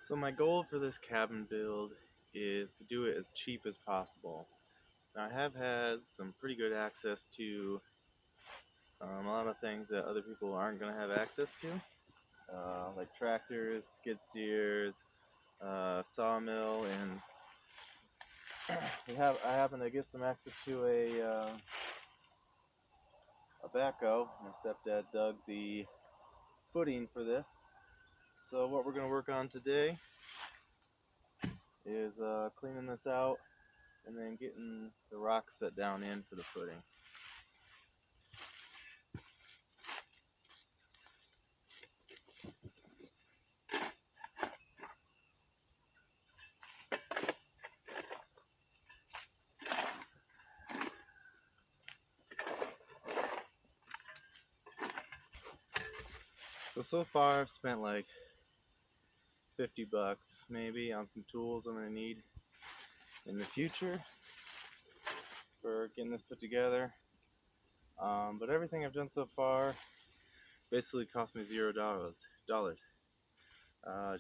So my goal for this cabin build is to do it as cheap as possible. Now, I have had some pretty good access to a lot of things that other people aren't going to have access to, like tractors, skid steers, sawmill, and I happen to get some access to a backhoe. My stepdad dug the footing for this. So what we're going to work on today is cleaning this out and then getting the rocks set down in for the footing. So far I've spent like $50 maybe on some tools I'm gonna need in the future for getting this put together. But everything I've done so far basically cost me $0.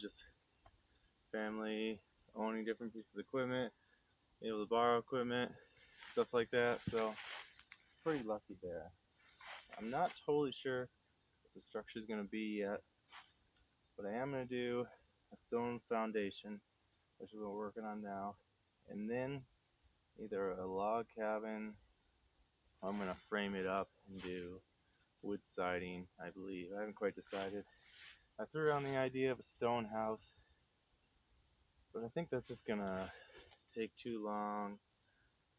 Just family owning different pieces of equipment, able to borrow equipment, stuff like that. So pretty lucky there. I'm not totally sure what the structure is gonna be yet, but I am gonna do a stone foundation, which we're working on now, and then either a log cabin. I'm gonna frame it up and do wood siding, I believe. I haven't quite decided. I threw around the idea of a stone house, but I think that's just gonna take too long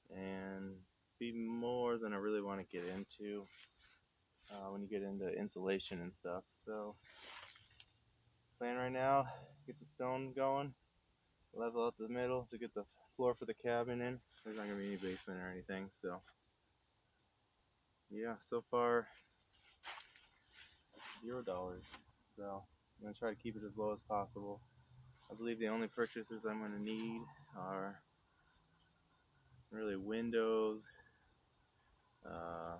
and be more than I really want to get into when you get into insulation and stuff. So, plan right now, get the stone going, level out the middle to get the floor for the cabin in. There's not gonna be any basement or anything, so yeah, so far $0. So I'm gonna try to keep it as low as possible. I believe the only purchases I'm gonna need are really windows, uh,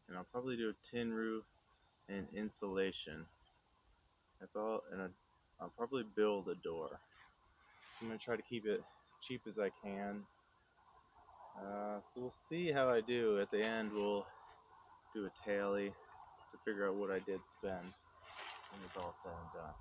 and I'll probably do a tin roof and insulation. That's all, and I'll probably build a door. I'm gonna try to keep it as cheap as I can. So we'll see how I do. At the end, we'll do a tally to figure out what I did spend when it's all said and done.